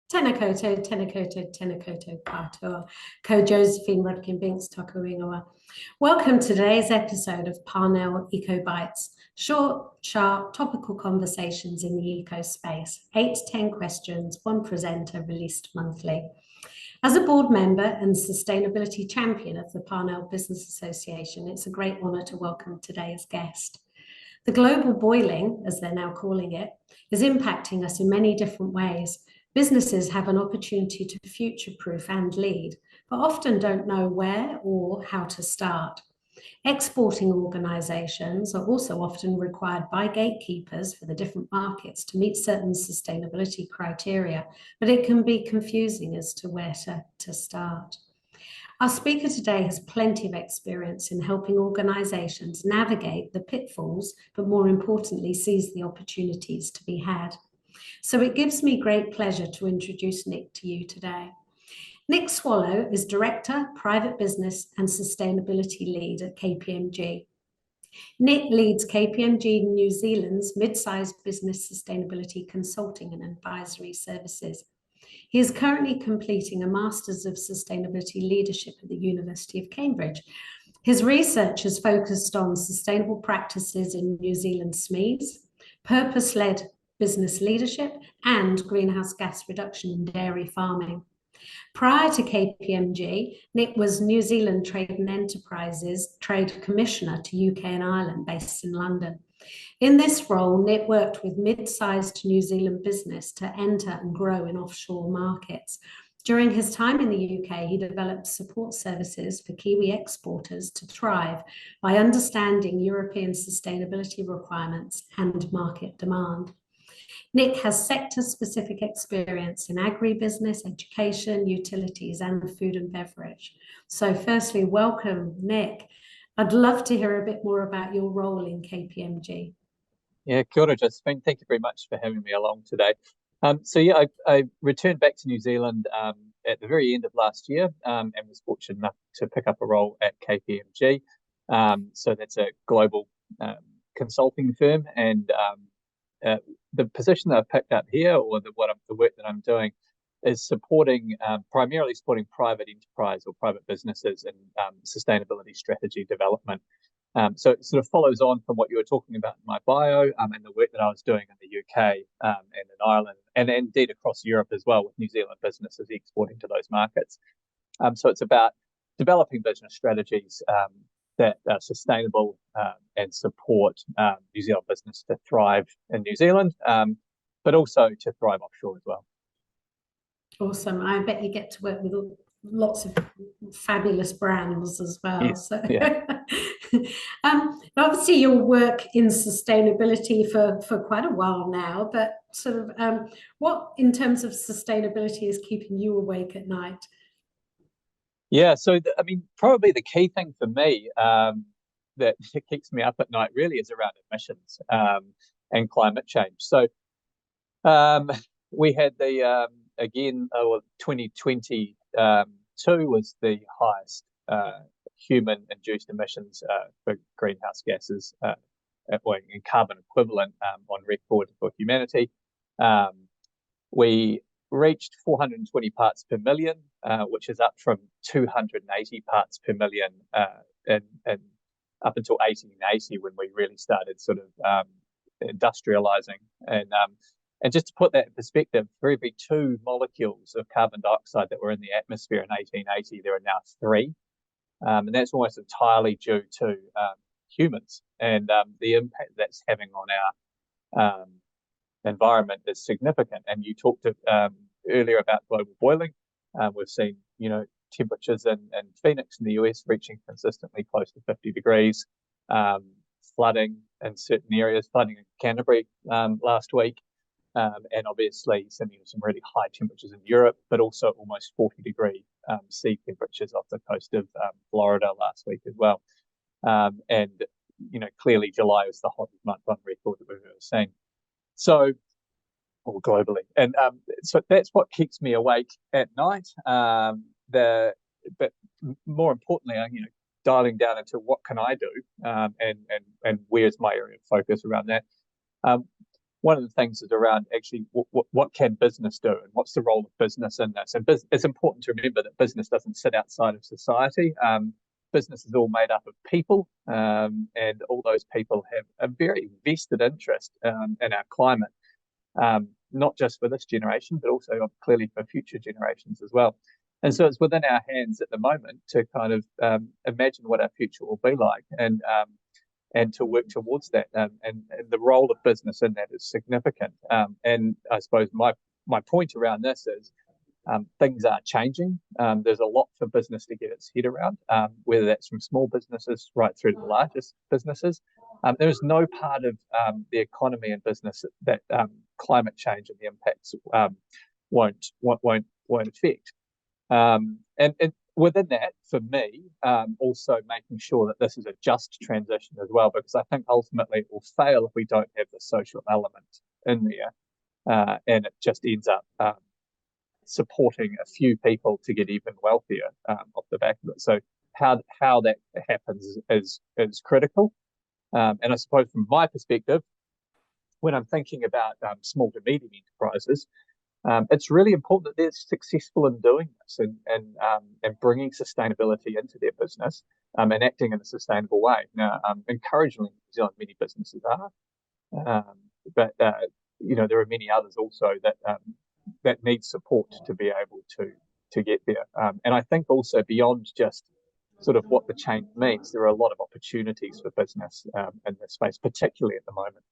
Tēnā koutou, tēnā koutou, tēnā koutou katoa. Ko Josephine Rudkin Binks toku ingoa. Welcome to today's episode of Parnell Eco Bites. Short, sharp, topical conversations in the eco space. 8 to 10 questions, one presenter, released monthly. As a board member and sustainability champion of the Parnell Business Association, it's a great honour to welcome today's guest. The global boiling, as they're now calling it, is impacting us in many different ways. Businesses have an opportunity to future-proof and lead, but often don't know where or how to start. Exporting organisations are also often required by gatekeepers for the different markets to meet certain sustainability criteria, but it can be confusing as to where to start. Our speaker today has plenty of experience in helping organisations navigate the pitfalls, but more importantly, seize the opportunities to be had. So it gives me great pleasure to introduce Nick to you today. Nick Swallow is Director, Private Business and Sustainability Lead at KPMG. Nick leads KPMG New Zealand's mid-sized business sustainability consulting and advisory services. He is currently completing a Masters of Sustainability Leadership at the University of Cambridge. His research is focused on sustainable practices in New Zealand SMEs, purpose-led business leadership, and greenhouse gas reduction in dairy farming. Prior to KPMG, Nick was New Zealand Trade and Enterprises Trade Commissioner to UK and Ireland, based in London. In this role, Nick worked with mid-sized New Zealand business to enter and grow in offshore markets. During his time in the UK, he developed support services for Kiwi exporters to thrive by understanding European sustainability requirements and market demand. Nick has sector-specific experience in agribusiness, education, utilities, and food and beverage. So firstly, welcome, Nick. I'd love to hear a bit more about your role in KPMG. Yeah, kia ora, Josephine. Thank you very much for having me along today. I returned back to New Zealand at the very end of last year and was fortunate enough to pick up a role at KPMG. So that's a global consulting firm, and the position that I've picked up here, or the work that I'm doing, is primarily supporting private enterprise or private businesses in sustainability strategy development. So it sort of follows on from what you were talking about in my bio and the work that I was doing in the UK and in Ireland, and indeed across Europe as well, with New Zealand businesses exporting to those markets. So it's about developing business strategies that are sustainable and support New Zealand business to thrive in New Zealand, but also to thrive offshore as well. Awesome. I bet you get to work with lots of fabulous brands as well. Yes, so yeah. Obviously you'll work in sustainability for quite a while now, but sort of what in terms of sustainability is keeping you awake at night? Yeah, so probably the key thing for me that keeps me up at night really is around emissions and climate change. So we had the 2022 was the highest human-induced emissions for greenhouse gases and carbon equivalent on record for humanity. We reached 420 parts per million, which is up from 280 parts per million and up until 1880, when we really started sort of industrializing. And just to put that in perspective, for every 2 molecules of carbon dioxide that were in the atmosphere in 1880, there are now 3. And that's almost entirely due to humans, and the impact that's having on our environment is significant. And you talked earlier about global boiling. We've seen, temperatures in Phoenix in the US reaching consistently close to 50 degrees, flooding in certain areas, flooding in Canterbury last week, and obviously some really high temperatures in Europe, but also almost 40-degree sea temperatures off the coast of Florida last week as well. And clearly July was the hottest month on record that we've ever seen. So, or globally, and so that's what keeps me awake at night. But more importantly, dialing down into what can I do, and where's my area of focus around that. one of the things is around actually what can business do and what's the role of business in this. And it's important to remember that business doesn't sit outside of society. Business is all made up of people, and all those people have a very vested interest in our climate, not just for this generation, but also clearly for future generations as well. And so it's within our hands at the moment to kind of imagine what our future will be like, and to work towards that. And the role of business in that is significant. And I suppose my point around this is things are changing. There's a lot for business to get its head around, whether that's from small businesses right through to the largest businesses. There is no part of the economy and business that climate change and the impacts won't affect. And within that, for me, also making sure that this is a just transition as well, because I think ultimately it will fail if we don't have the social element in there, and it just ends up supporting a few people to get even wealthier off the back of it. So how that happens is critical. And I suppose from my perspective, when I'm thinking about small to medium enterprises, it's really important that they're successful in doing this and bringing sustainability into their business, and acting in a sustainable way. Now, encouragingly, in New Zealand, many businesses are, but there are many others also that need support to be able to get there. And I think also beyond just sort of what the change means, there are a lot of opportunities for business in this space, particularly at the moment.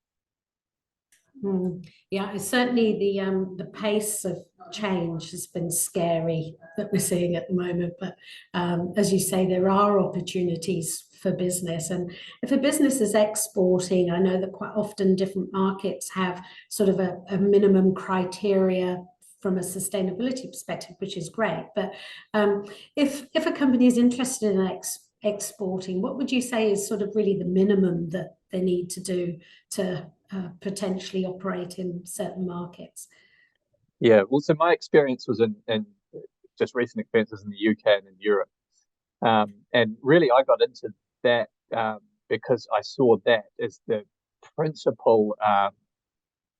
Yeah, it's certainly the pace of change has been scary that we're seeing at the moment. But as you say, there are opportunities for business. And if a business is exporting, I know that quite often different markets have sort of a minimum criteria from a sustainability perspective, which is great. But if a company is interested in exporting, what would you say is sort of really the minimum that they need to do to potentially operate in certain markets? Yeah, well, so my experience was in just recent experiences in the UK and in Europe. And really, I got into that because I saw that as the principal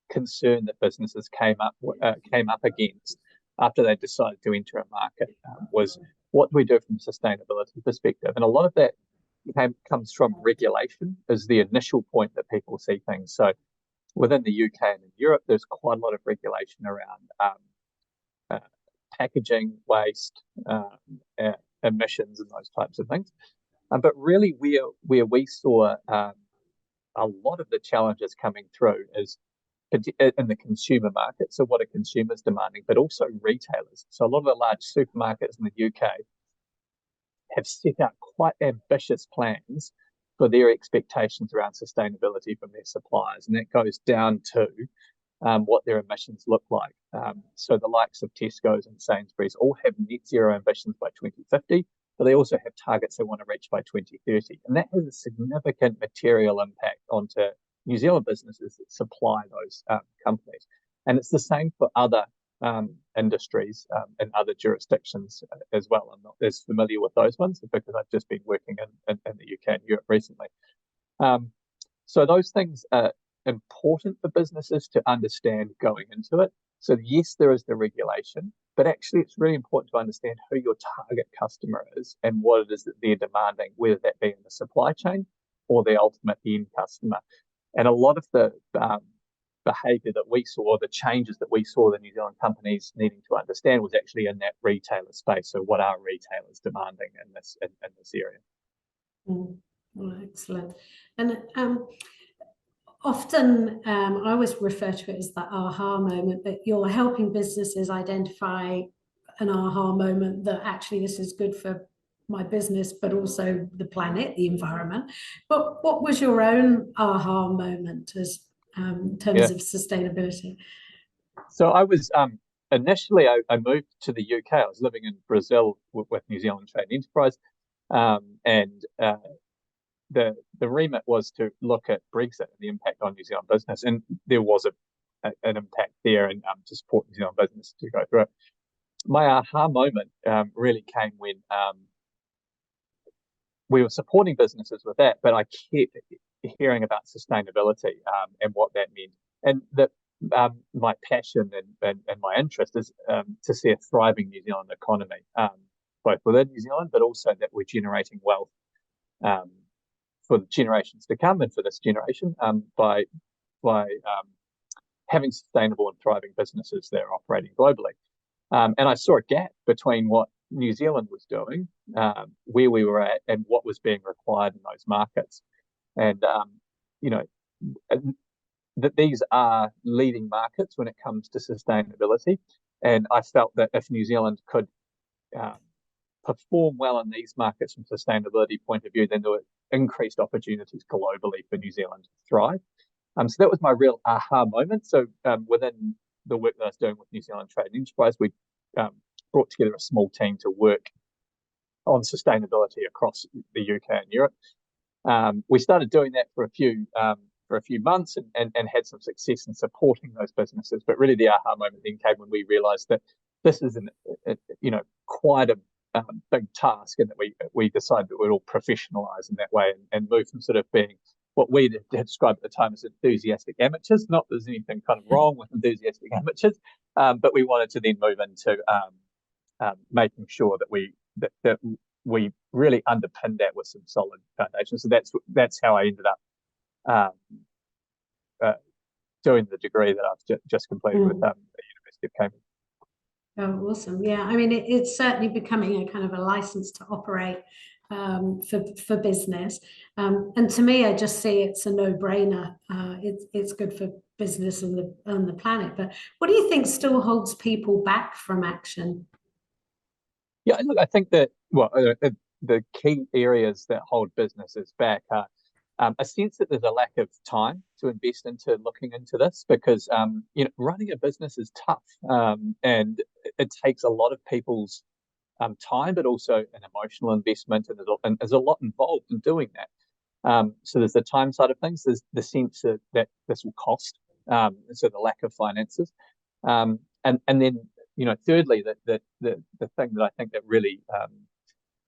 concern that businesses came up against after they decided to enter a market, was what do we do from a sustainability perspective? And a lot of that comes from regulation as the initial point that people see things. So within the UK and in Europe, there's quite a lot of regulation around packaging, waste, emissions, and those types of things. But really, where we saw a lot of the challenges coming through is in the consumer market. So what are consumers demanding, but also retailers. So a lot of the large supermarkets in the UK have set out quite ambitious plans for their expectations around sustainability from their suppliers, and that goes down to what their emissions look like. So the likes of Tesco's and Sainsbury's all have net zero ambitions by 2050, but they also have targets they want to reach by 2030. And that has a significant material impact onto New Zealand businesses that supply those companies. And it's the same for other industries in other jurisdictions as well. I'm not as familiar with those ones because I've just been working in the UK and Europe recently. So those things are important for businesses to understand going into it. So yes, there is the regulation, but actually it's really important to understand who your target customer is and what it is that they're demanding, whether that be in the supply chain or the ultimate end customer. And a lot of the behaviour that we saw, the changes that we saw the New Zealand companies needing to understand was actually in that retailer space. So what are retailers demanding in this area? Well, excellent. And often I always refer to it as the aha moment, that you're helping businesses identify an aha moment that actually this is good for my business, but also the planet, the environment. But what was your own aha moment as in terms of sustainability? So I was initially I moved to the UK. I was living in Brazil with New Zealand Trade Enterprise, and the remit was to look at Brexit and the impact on New Zealand business, and there was an impact there, and to support New Zealand business to go through it. My aha moment really came when we were supporting businesses with that, but I kept hearing about sustainability and what that meant. and that my passion and my interest is to see a thriving New Zealand economy, both within New Zealand, but also that we're generating wealth for the generations to come and for this generation by having sustainable and thriving businesses that are operating globally. And I saw a gap between what New Zealand was doing, where we were at, and what was being required in those markets. And, that these are leading markets when it comes to sustainability. And I felt that if New Zealand could perform well in these markets from a sustainability point of view, then there were increased opportunities globally for New Zealand to thrive. So that was my real aha moment. So within the work that I was doing with New Zealand Trade Enterprise, we brought together a small team to work on sustainability across the UK and Europe. We started doing that for a few months and had some success in supporting those businesses. But really, the aha moment then came when we realised that this is quite a big task, and that we decided that we'd all professionalise in that way and move from sort of being what we had described at the time as enthusiastic amateurs. Not that there's anything kind of wrong with enthusiastic amateurs, but we wanted to then move into making sure that we really underpinned that with some solid foundations. So that's how I ended up doing the degree that I've just completed with the University of Cambridge. Oh, awesome. Yeah, I mean, it's certainly becoming a kind of a license to operate for business. And to me, I just see it's a no-brainer. It's good for business and the planet. But what do you think still holds people back from action? Yeah, look, I think that, the key areas that hold businesses back are a sense that there's a lack of time to invest into looking into this, because running a business is tough, and it takes a lot of people's time, but also an emotional investment, and there's a lot involved in doing that. So there's the time side of things. There's the sense that this will cost, so the lack of finances, and then thirdly, the thing that I think that really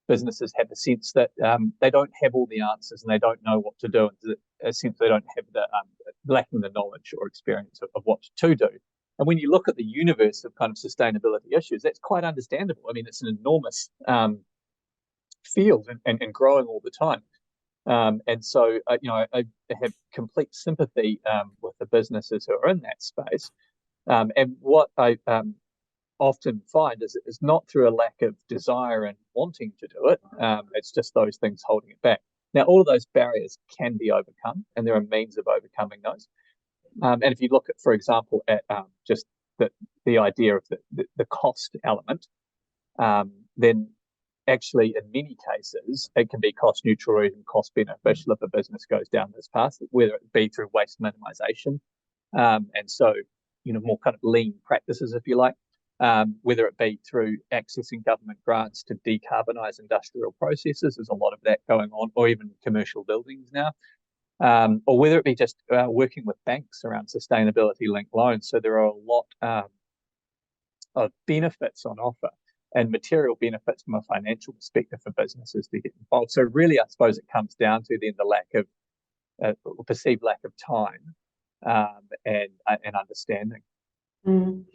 businesses have the sense that they don't have all the answers and they don't know what to do, and a sense they don't have lacking the knowledge or experience of what to do. And when you look at the universe of kind of sustainability issues, that's quite understandable. I mean, it's an enormous field and growing all the time. And so, I have complete sympathy with the businesses who are in that space. And what I often find is it's not through a lack of desire and wanting to do it. It's just those things holding it back. Now, all of those barriers can be overcome, and there are means of overcoming those. And if you look at, for example, at just the idea of the cost element, then actually in many cases it can be cost neutral or even cost beneficial if a business goes down this path, whether it be through waste minimization, and so more kind of lean practices, if you like, whether it be through accessing government grants to decarbonise industrial processes. There's a lot of that going on, or even commercial buildings now. Or whether it be just working with banks around sustainability-linked loans. So there are a lot of benefits on offer, and material benefits from a financial perspective for businesses to get involved. So really, I suppose it comes down to then the lack of perceived lack of time and understanding. And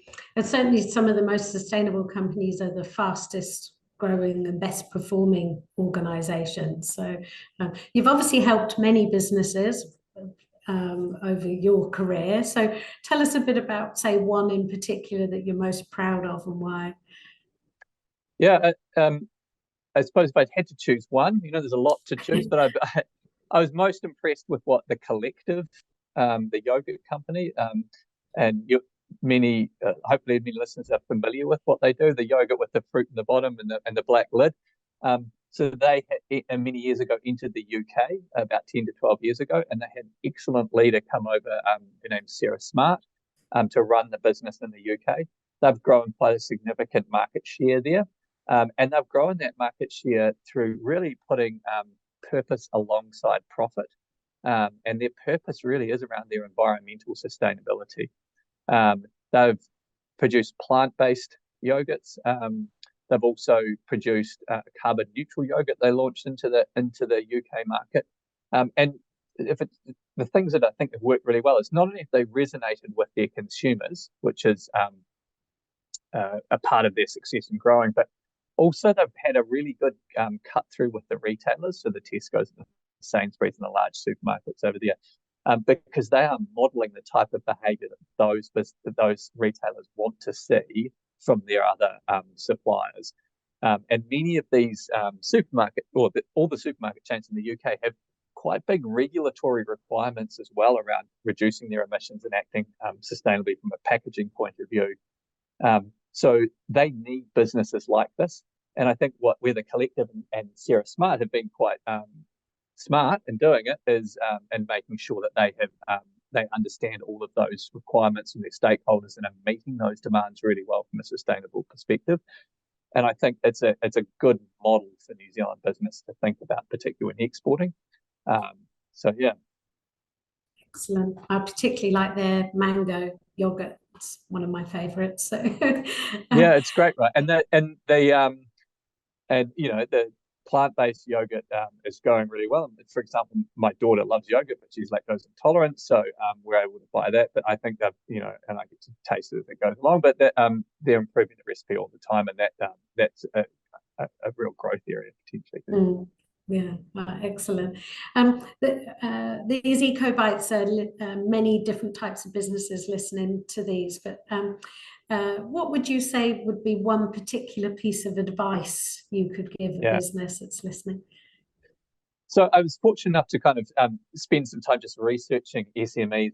certainly some of the most sustainable companies are the fastest growing and best performing organizations. So you've obviously helped many businesses over your career. So tell us a bit about, say, one in particular that you're most proud of and why. Yeah, I suppose if I had to choose one, there's a lot to choose, but I was most impressed with what the Collective, the yogurt company, and hopefully many listeners are familiar with what they do. The yogurt with the fruit in the bottom and the black lid. So they had, many years ago, entered the UK about 10 to 12 years ago, and they had an excellent leader come over. Her name's Sarah Smart, to run the business in the UK. They've grown quite a significant market share there, and they've grown that market share through really putting purpose alongside profit, and their purpose really is around their environmental sustainability. They've produced plant-based yogurts. They've also produced carbon neutral yogurt they launched into the UK market. And if the things that I think have worked really well is not only have they resonated with their consumers, which is a part of their success in growing, but also they've had a really good cut through with the retailers, so the Tesco's and the Sainsbury's and the large supermarkets over there, because they are modelling the type of behaviour that those retailers want to see from their other suppliers. And many of these all the supermarket chains in the UK have quite big regulatory requirements as well around reducing their emissions and acting sustainably from a packaging point of view. So they need businesses like this. And I think where the collective and Sarah Smart have been quite smart in doing it is in making sure that they understand all of those requirements and their stakeholders and are meeting those demands really well from a sustainable perspective. And I think it's a good model for New Zealand business to think about, particularly when exporting. So yeah. Excellent. I particularly like their mango yogurt. It's one of my favourites. So yeah, it's great, right? And you know, the plant-based yogurt is going really well. For example, my daughter loves yogurt, but she's lactose intolerant, so we're able to buy that. But I think that, you know, and I get to taste it as it goes along. But they're improving the recipe all the time, and that's a real growth area potentially. Yeah, excellent. These eco bites are many different types of businesses listening to these, but what would you say would be one particular piece of advice you could give a business that's listening? So I was fortunate enough to kind of spend some time just researching SMEs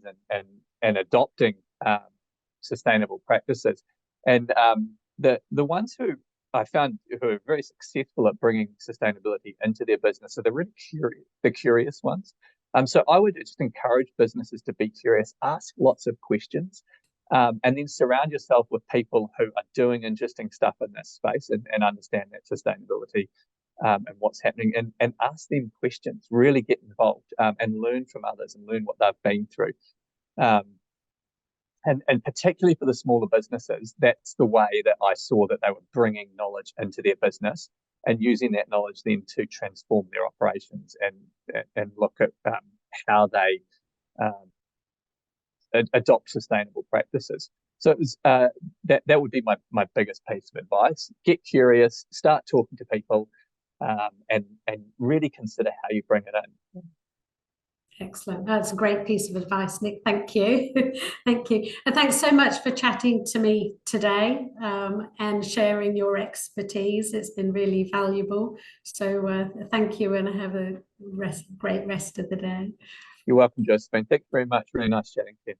and adopting sustainable practices, and the ones who I found who are very successful at bringing sustainability into their business are the really curious ones. So I would just encourage businesses to be curious, ask lots of questions, and then surround yourself with people who are doing interesting stuff in this space and understand that sustainability and what's happening, and ask them questions, really get involved and learn from others and learn what they've been through. And particularly for the smaller businesses, that's the way that I saw that they were bringing knowledge into their business and using that knowledge then to transform their operations and look at how they adopt sustainable practices. So it was, that would be my biggest piece of advice. Get curious, start talking to people, and really consider how you bring it in. Excellent. That's a great piece of advice, Nick. Thank you. Thank you. And thanks so much for chatting to me today and sharing your expertise. It's been really valuable. So thank you, and have a great rest of the day. You're welcome, Josephine. Thanks very much. Really nice chatting to you.